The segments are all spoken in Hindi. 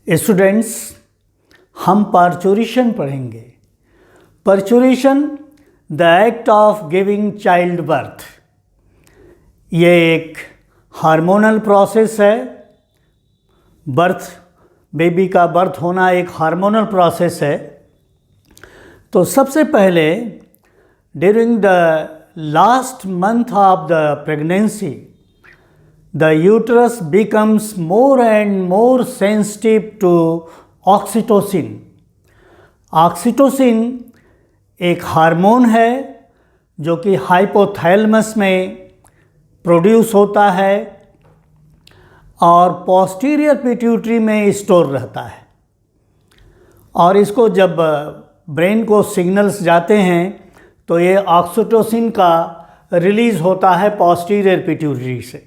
स्टूडेंट्स, हम पार्चुरेशन पढ़ेंगे। Parturition the act of giving child birth. ये एक हार्मोनल प्रोसेस है। बेबी का बर्थ होना एक हार्मोनल प्रोसेस है। तो सबसे पहले during the last month of the pregnancy the uterus becomes more and more sensitive to oxytocin. Oxytocin एक हार्मोन है जो कि हाइपोथैलेमस में प्रोड्यूस होता है और पोस्टीरियर पिट्यूटरी में स्टोर रहता है, और इसको जब ब्रेन को सिग्नल्स जाते हैं तो ये ऑक्सीटोसिन का रिलीज़ होता है पोस्टीरियर पिट्यूटरी से।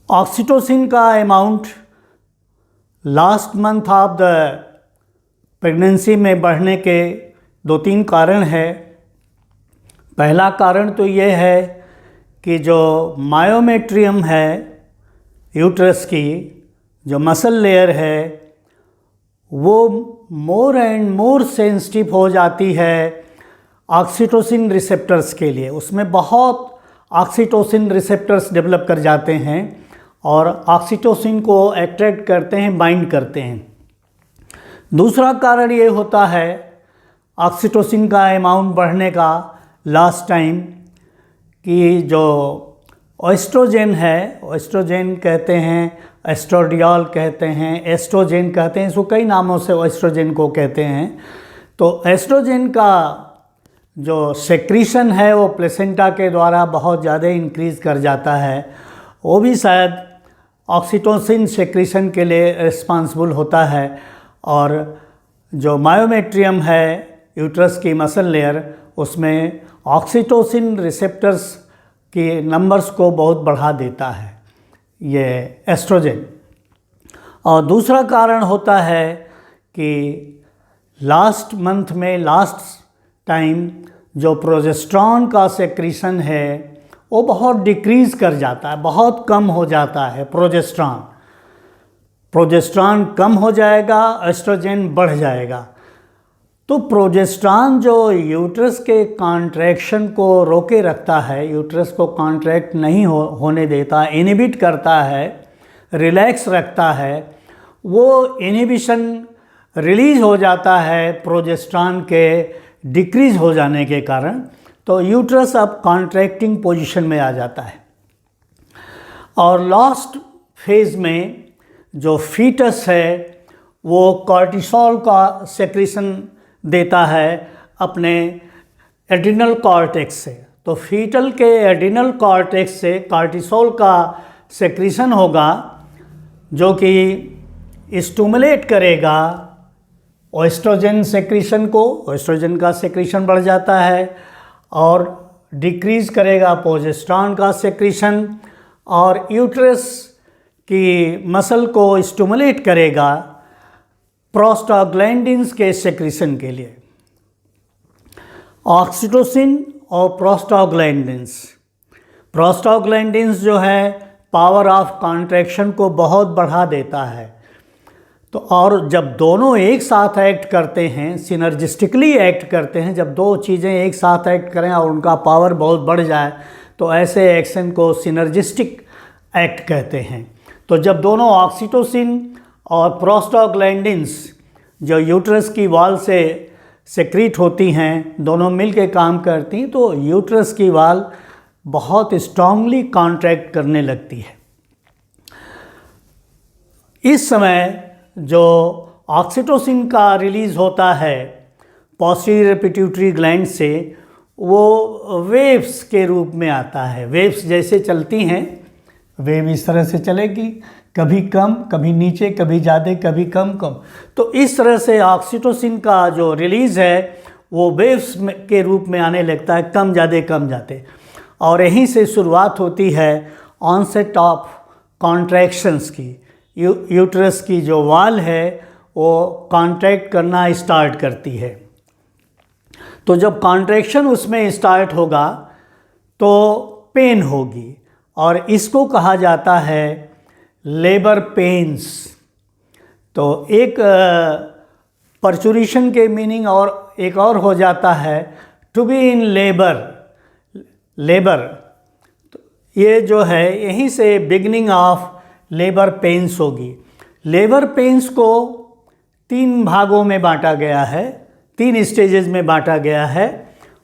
ऑक्सीटोसिन का amount last month of the pregnancy में बढ़ने के 2-3 कारण है। पहला कारण तो ये है कि जो मायोमेट्रियम है यूट्रस की, जो मसल लेयर है, वो मोर एंड मोर सेंसिटिव हो जाती है ऑक्सीटोसिन रिसेप्टर्स के लिए। उसमें बहुत ऑक्सीटोसिन रिसेप्टर्स डेवलप कर जाते हैं और ऑक्सीटोसिन को अट्रैक्ट करते हैं, बाइंड करते हैं। दूसरा कारण ये होता है ऑक्सीटोसिन का अमाउंट बढ़ने का लास्ट टाइम कि जो एस्ट्रोजेन है, एस्ट्रोजेन कहते हैं, एस्ट्रोडियोल कहते हैं, एस्ट्रोजेन कहते हैं, इसको कई नामों से एस्ट्रोजेन को कहते हैं। तो एस्ट्रोजेन का जो सेक्रीशन है वो प्लेसेंटा के द्वारा बहुत ज़्यादा इंक्रीज़ कर जाता है। वो भी शायद ऑक्सीटोसिन सेक्रीशन के लिए रिस्पांसिबल होता है। और जो मायोमेट्रियम है यूट्रस की मसल लेयर, उसमें ऑक्सीटोसिन रिसेप्टर्स के नंबर्स को बहुत बढ़ा देता है ये एस्ट्रोजेन। और दूसरा कारण होता है कि लास्ट मंथ में लास्ट टाइम जो प्रोजेस्टेरॉन का सेक्रीशन है वो बहुत डिक्रीज़ कर जाता है, बहुत कम हो जाता है। प्रोजेस्टेरॉन कम हो जाएगा, एस्ट्रोजेन बढ़ जाएगा। तो प्रोजेस्टेरॉन जो यूट्रस के कॉन्ट्रैक्शन को रोके रखता है, यूट्रस को कॉन्ट्रैक्ट नहीं होने देता, इनहिबिट करता है, रिलैक्स रखता है, वो इनहिबिशन रिलीज़ हो जाता है प्रोजेस्टेरॉन के डिक्रीज़ हो जाने के कारण। तो यूट्रस अब कॉन्ट्रैक्टिंग पोजीशन में आ जाता है। और लास्ट फेज़ में जो फीटस है वो कॉर्टिसोल का सेक्रेशन देता है अपने एड्रिनल कॉर्टेक्स से। तो फीटल के एड्रिनल कॉर्टेक्स से कॉर्टिसोल का सेक्रेशन होगा जो कि स्टिमुलेट करेगा एस्ट्रोजन सेक्रेशन को। एस्ट्रोजन का सेक्रेशन बढ़ जाता है और डिक्रीज़ करेगा प्रोजेस्टेरॉन का सेक्रेशन, और यूट्रस की मसल को स्टिमुलेट करेगा प्रोस्टाग्लैंडिन्स के सेक्रेशन के लिए। ऑक्सीटोसिन और प्रोस्टाग्लैंडिन्स जो है पावर ऑफ कॉन्ट्रैक्शन को बहुत बढ़ा देता है। तो और जब दोनों एक साथ एक्ट करते हैं, सिनर्जिस्टिकली एक्ट करते हैं, जब दो चीज़ें एक साथ एक्ट करें और उनका पावर बहुत बढ़ जाए तो ऐसे एक्शन को सिनर्जिस्टिक एक्ट कहते हैं। तो जब दोनों ऑक्सीटोसिन और प्रोस्टाग्लैंडिन्स जो यूट्रस की वॉल से सेक्रीट होती हैं, दोनों मिलके काम करती हैं, तो यूट्रस की वॉल बहुत स्ट्रांगली कॉन्ट्रैक्ट करने लगती है। इस समय जो ऑक्सीटोसिन का रिलीज़ होता है पोस्टीरियर पिट्यूटरी ग्लैंड से, वो वेव्स के रूप में आता है। वेव्स जैसे चलती हैं, वेव इस तरह से चलेगी, कभी कम, कभी नीचे, कभी ज़्यादा, कभी कम। तो इस तरह से ऑक्सीटोसिन का जो रिलीज़ है वो वेव्स के रूप में आने लगता है, कम ज़्यादा कम जाते। और यहीं से शुरुआत होती है ऑनसेट ऑफ कॉन्ट्रैक्शंस की। यूट्रस की जो वॉल है वो कॉन्ट्रैक्ट करना स्टार्ट करती है। तो जब कॉन्ट्रैक्शन उसमें स्टार्ट होगा तो पेन होगी, और इसको कहा जाता है लेबर पेन्स। तो एक परचुरेशन के मीनिंग और एक और हो जाता है टू बी इन लेबर। तो ये जो है यहीं से बिगनिंग ऑफ लेबर पेन्स होगी। लेबर पेन्स को 3 भागों में बांटा गया है, 3 स्टेजेस में बांटा गया है।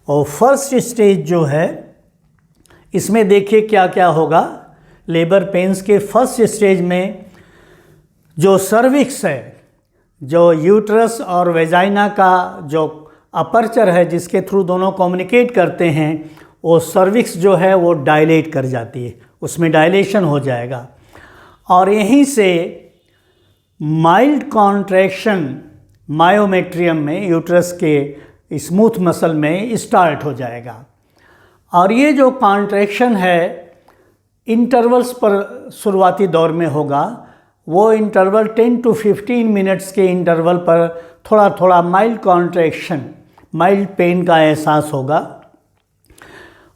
और फर्स्ट स्टेज जो है इसमें देखिए क्या क्या होगा। लेबर पेन्स के फर्स्ट स्टेज में जो सर्विक्स है, जो यूट्रस और वेजाइना का जो अपर्चर है जिसके थ्रू दोनों कम्युनिकेट करते हैं, वो सर्विक्स जो है वो डायलेट कर जाती है, उसमें डायलेशन हो जाएगा। और यहीं से माइल्ड कॉन्ट्रैक्शन मायोमेट्रियम में यूट्रस के स्मूथ मसल में स्टार्ट हो जाएगा। और ये जो कॉन्ट्रैक्शन है इंटरवल्स पर शुरुआती दौर में होगा। वो इंटरवल 10 to 15 मिनट्स के इंटरवल पर थोड़ा थोड़ा माइल्ड कॉन्ट्रैक्शन, माइल्ड पेन का एहसास होगा।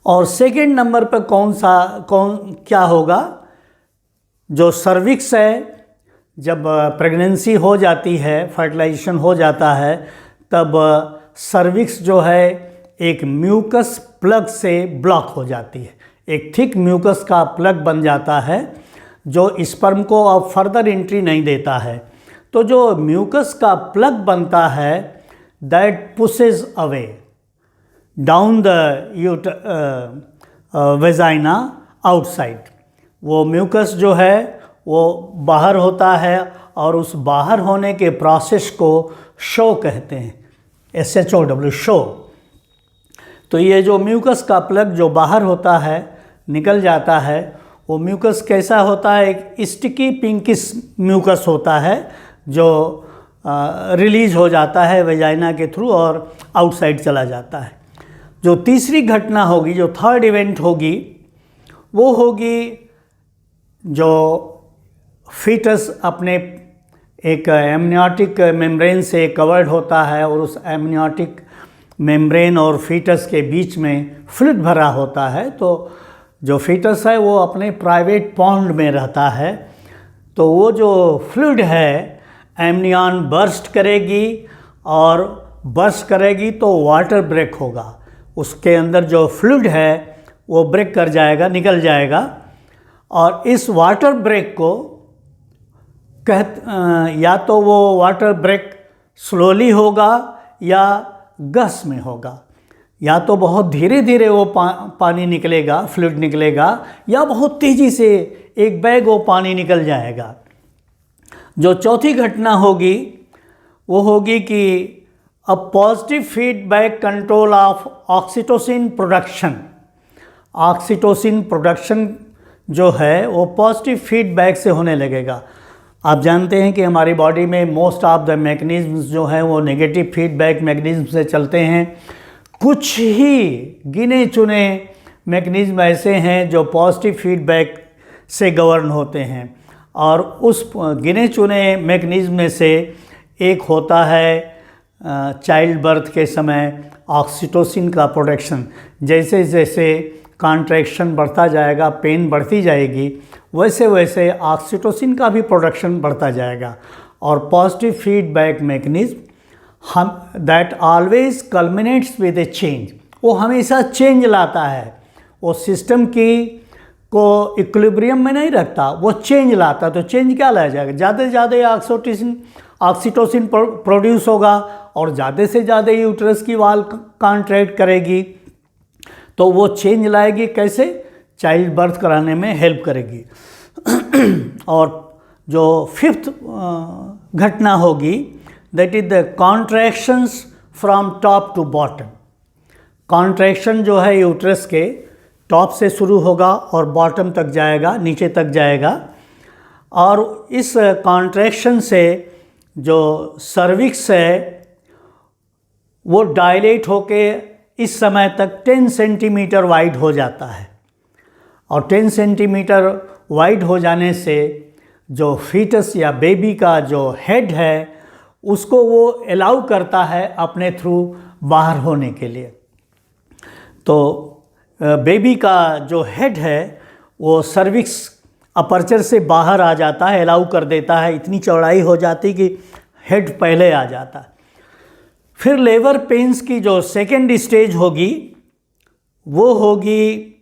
और सेकेंड नंबर पर क्या होगा, जो सर्विक्स है, जब प्रेगनेंसी हो जाती है, फर्टिलाइजेशन हो जाता है, तब सर्विक्स जो है एक म्यूकस प्लग से ब्लॉक हो जाती है। एक थिक म्यूकस का प्लग बन जाता है जो स्पर्म को अब फर्दर एंट्री नहीं देता है। तो जो म्यूकस का प्लग बनता है that pushes away down the vagina outside. वो म्यूकस जो है वो बाहर होता है और उस बाहर होने के प्रोसेस को शो कहते हैं, SHOW, शो। तो ये जो म्यूकस का प्लग जो बाहर होता है, निकल जाता है, वो म्यूकस कैसा होता है, एक स्टिकी पिंकिश म्यूकस होता है जो रिलीज हो जाता है वेजाइना के थ्रू और आउटसाइड चला जाता है। जो तीसरी घटना होगी, जो थर्ड इवेंट होगी, वो होगी जो फीटस अपने एक एमनियोटिक मेम्ब्रेन से कवर्ड होता है और उस एमनियोटिक मेम्ब्रेन और फीटस के बीच में फ्लूइड भरा होता है। तो जो फीटस है वो अपने प्राइवेट पॉन्ड में रहता है। तो वो जो फ्लूइड है एमनियन बर्स्ट करेगी और बर्स्ट करेगी तो वाटर ब्रेक होगा। उसके अंदर जो फ्लूइड है वो ब्रेक कर जाएगा, निकल जाएगा। और इस वाटर ब्रेक को या तो वो वाटर ब्रेक स्लोली होगा या गस में होगा, या तो बहुत धीरे धीरे वो पानी निकलेगा, फ्लूइड निकलेगा, या बहुत तेज़ी से एक बैग वो पानी निकल जाएगा। जो चौथी घटना होगी वो होगी कि a positive feedback control of oxytocin production. Oxytocin production जो है वो पॉजिटिव फीडबैक से होने लगेगा। आप जानते हैं कि हमारी बॉडी में मोस्ट ऑफ द मैकेनिज़्म्स जो हैं वो नेगेटिव फीडबैक मैकेनिज़्म से चलते हैं। कुछ ही गिने चुने मैकेनिज़्म ऐसे हैं जो पॉजिटिव फीडबैक से गवर्न होते हैं, और उस गिने चुने मैकेनिज़्म में से एक होता है चाइल्ड बर्थ के समय ऑक्सीटोसिन का प्रोडक्शन। जैसे जैसे कॉन्ट्रैक्शन बढ़ता जाएगा, पेन बढ़ती जाएगी, वैसे वैसे ऑक्सीटोसिन का भी प्रोडक्शन बढ़ता जाएगा। और पॉजिटिव फीडबैक मैकेनिज़्म हम that always कल्मिनेट्स with A change, वो हमेशा चेंज लाता है। वो सिस्टम को इक्विलिब्रियम में नहीं रखता, वो चेंज लाता। तो चेंज क्या लाया जाएगा, ज़्यादा से ज़्यादा ऑक्सीटोसिन प्रोड्यूस होगा और ज़्यादा से ज़्यादा यूट्रस की वॉल कॉन्ट्रैक्ट करेगी, तो वो चेंज लाएगी। कैसे, चाइल्ड बर्थ कराने में हेल्प करेगी। और जो फिफ्थ घटना होगी that is the contractions from top to bottom. Contraction जो है यूट्रस के टॉप से शुरू होगा और बॉटम तक जाएगा, नीचे तक जाएगा। और इस कॉन्ट्रैक्शन से जो सर्विक्स है वो डायलेट होके इस समय तक 10 सेंटीमीटर वाइड हो जाता है। और 10 सेंटीमीटर वाइड हो जाने से जो फीटस या बेबी का जो हेड है उसको वो अलाउ करता है अपने थ्रू बाहर होने के लिए। तो बेबी का जो हेड है वो सर्विक्स अपर्चर से बाहर आ जाता है, अलाउ कर देता है, इतनी चौड़ाई हो जाती कि हेड पहले आ जाता है। फिर लेबर पेन्स की जो सेकेंड स्टेज होगी वो होगी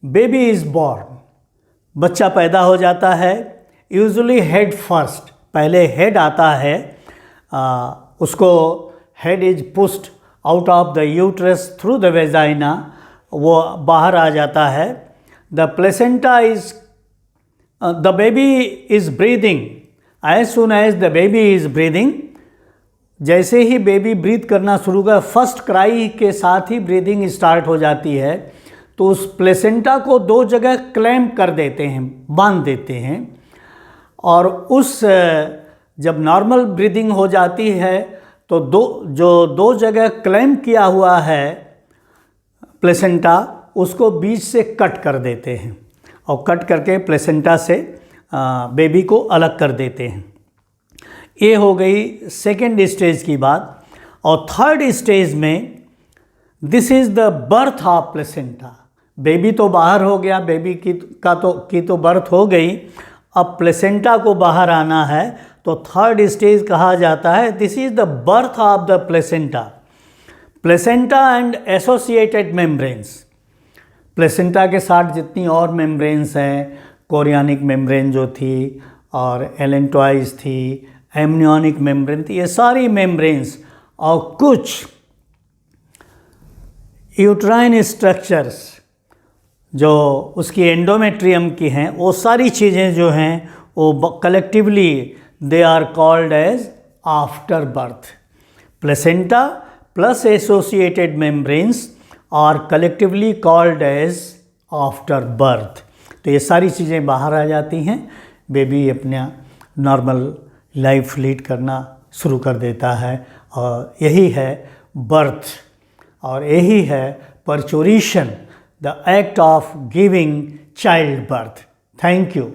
बेबी इज़ बॉर्न, बच्चा पैदा हो जाता है। यूजुअली हेड फर्स्ट, पहले हेड आता है, उसको head is pushed out of the uterus through the vagina, वो बाहर आ जाता है। The placenta is, the baby is breathing, as soon as the baby is breathing, जैसे ही बेबी ब्रीथ करना शुरू कर, फर्स्ट क्राई के साथ ही ब्रीदिंग स्टार्ट हो जाती है, तो उस प्लेसेंटा को दो जगह क्लैम्प कर देते हैं, बांध देते हैं। और उस जब नॉर्मल ब्रीदिंग हो जाती है तो दो जगह क्लैम्प किया हुआ है प्लेसेंटा, उसको बीच से कट कर देते हैं और कट करके प्लेसेंटा से बेबी को अलग कर देते हैं। ये हो गई सेकेंड स्टेज की बात। और थर्ड स्टेज में this is the birth of placenta. Baby तो बाहर हो गया, बेबी की तो बर्थ हो गई, अब प्लेसेंटा को बाहर आना है, तो थर्ड स्टेज कहा जाता है this is the birth of the placenta. Placenta and associated membranes, placenta के साथ जितनी और मेम्ब्रेन्स हैं, कोरियानिक मेम्ब्रेन जो थी और एलेंटॉइज थी, एमनियोनिक मेम्ब्रेन थी, ये सारी मेम्ब्रेन्स और कुछ यूट्राइन स्ट्रक्चर्स जो उसकी एंडोमेट्रियम की हैं, वो सारी चीज़ें जो हैं वो collectively they are called as afterbirth. Placenta plus associated membranes are collectively called as afterbirth. तो ये सारी चीज़ें बाहर आ जाती हैं, बेबी अपना नॉर्मल लाइफ लीड करना शुरू कर देता है, और यही है बर्थ, और यही है पर्चुरेशन, the act of giving childbirth. Thank you.